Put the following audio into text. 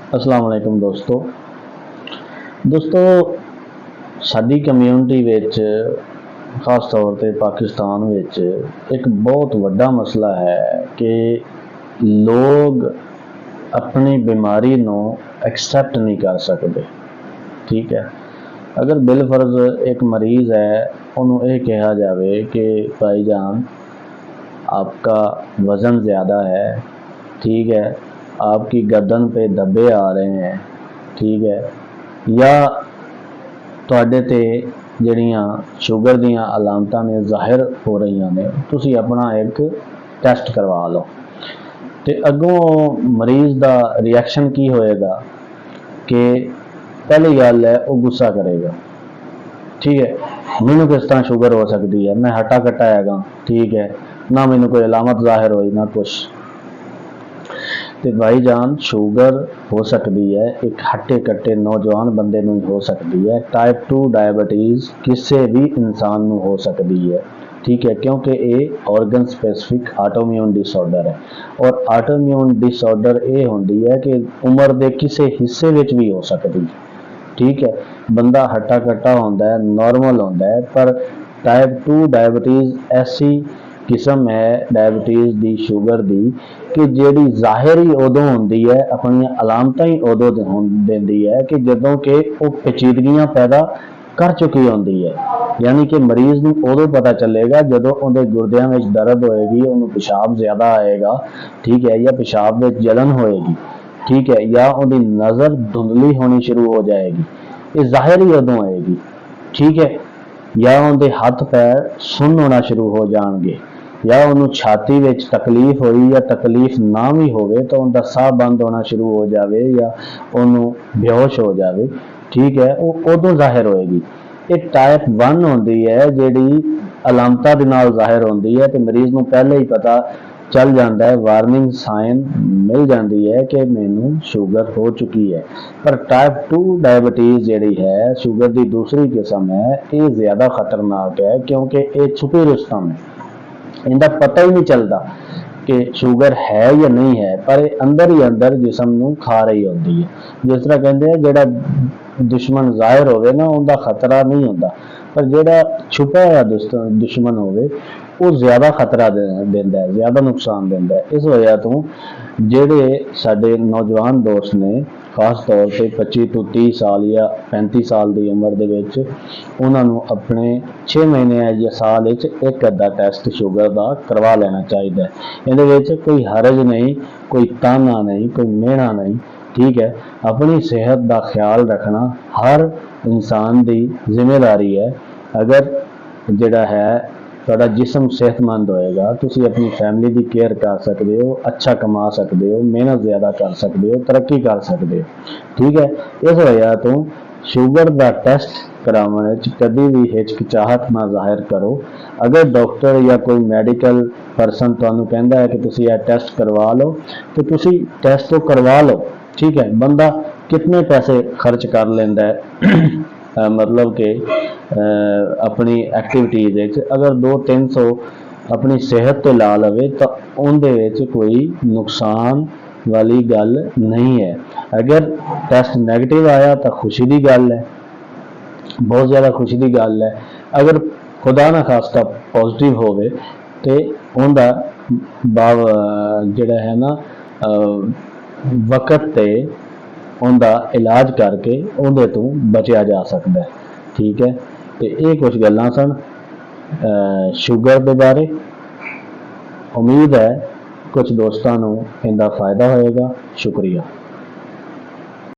अस्सलाम वालेकुम दोस्तों साडी कम्यूनिटी विच खास तौर पे पाकिस्तान विच एक बहुत वड्डा मसला है कि लोग अपनी बीमारी नू एक्सेप्ट नहीं कर सकते। ठीक है, अगर बिलफर्ज एक मरीज़ है उन्होंने ये कहा जाए कि भाईजान आपका वज़न ज़्यादा है, ठीक है, आपकी गर्दन पे धब्बे आ रहे हैं, ठीक है, या तुहाडे ते जड़ियाँ शुगर दियाँ अलामतां ने ज़ाहिर हो रही ने, तुसी अपना एक टेस्ट करवा लो। तो अगों मरीज़ का रिएक्शन की होएगा कि पहली गल है वो गुस्सा करेगा। ठीक है, मैनू किस तरह शुगर हो सकती है, मैं हट्टा कट्टा हैगा, ठीक है, ना मैनू कोई अलामत जाहिर होई ना कुछ। तो भाईजान शुगर हो सकती है एक हट्टे कट्टे नौजवान बंदे नूं हो सकती है। टाइप 2 डायबिटीज़ किसी भी इंसान नूं हो सकती है। ठीक है, क्योंकि ये ऑर्गन स्पेसिफिक आटोम्यून डिसऑर्डर है और आटोम्यून डिसऑर्डर ये होंदी है कि उम्र के किसी हिस्से विच भी हो सकती है। ठीक है, बंदा हट्टा कट्टा होंदा है, नॉर्मल होंदा है, पर टाइप 2 डायबिटीज़ ऐसी किस्म है डायबिटीज़ दी शुगर दी कि जिहड़ी ज़ाहिर ही उदों होंदी है, अपनी अलामतां ही उदों देंदी है कि जदों कि वो पेचीदगियां पैदा कर चुकी होंदी है। यानी कि मरीज़ नूं उदों पता चलेगा जदों उहदे गुरदियां विच दर्द होएगी, उहनूं पेशाब ज़्यादा आएगा, ठीक है, या पेशाब विच जलन होएगी, ठीक है, या उहदी नज़र धुंधली होनी शुरू हो जाएगी, ये ज़ाहिर ही उदों आएगी। ठीक है, या उहदे हथ पैर सुन्न होना शुरू हो जाएंगे, या उन्होंने छाती में तकलीफ हुई या तकलीफ ना भी होवे तो उनका साह बंद होना शुरू हो जाए या उन्होंने बेहोश हो जाए। ठीक है, वो उदों जाहिर होएगी। एक टाइप 1 होंदी है जिहड़ी अलामतां दे नाल जाहिर होंदी है तो मरीज़ नूं पहले ही पता चल जाता है, वार्निंग साइन मिल जाती है कि मैनू शुगर हो चुकी है। पर टाइप 2 डायबिटीज़ जिहड़ी है शुगर की दूसरी किस्म है, ये ज़्यादा खतरनाक है क्योंकि ये छुपी रुस्तम है, इनका पता ही नहीं चलता कि शुगर है या नहीं है, पर अंदर ही अंदर जिसम नूं खा रही होती है। जिस तरह कहते हैं जिहड़ा दुश्मन जाहिर होवे ना उनका खतरा नहीं होता, पर जिहड़ा छुपा हुआ दुश्मन होवे वो ज़्यादा खतरा देंदा है, ज़्यादा नुकसान देंदा है। इस वजह तो जिहड़े साडे नौजवान दोस्त ने खास तौर पर 25 तो 30 साल या 35 साल की उम्र दे विच उन्होंने अपने 6 महीने या साल एक अद्धा टेस्ट शुगर का करवा लेना चाहिए। ये कोई हरज नहीं, कोई ताना नहीं, कोई मेहना नहीं। ठीक है, अपनी सेहत का ख्याल रखना हर इंसान की जिम्मेदारी है। अगर जिहड़ा है तुहाडा जिसम सेहतमंद होएगा, तुसी अपनी फैमिली की केयर कर सकते हो, अच्छा कमा सकते हो, मेहनत ज़्यादा कर सकते हो, तरक्की कर सकते हो। ठीक है, इस वजह तो शुगर का टेस्ट कराने कभी भी हिचकिचाहट ना जाहिर करो। अगर डॉक्टर या कोई मेडिकल परसन तुहानू कहता है कि तुसी यह टेस्ट करवा लो तो तुसी टेस्ट तो करवा लो। ठीक है, बंदा कितने पैसे खर्च कर लेंदा है मतलब कि अपनी एक्टिविटीज़ अगर 200-300 अपनी सेहत तो ला लवे तो उनके कोई नुकसान वाली गल नहीं है। अगर टेस्ट नैगेटिव आया तो खुशी की गल है, बहुत ज़्यादा खुशी की गल है। अगर खुदा ना खास्ता पॉजिटिव होवे तो उनका जिहड़ा है ना वक्त ते उनका इलाज करके उहदे तो बचा जा सकता है। ठीक है, तो ये कुछ गल्लां सन शुगर के बारे। उम्मीद है कुछ दोस्तों को इनका फ़ायदा होएगा। शुक्रिया।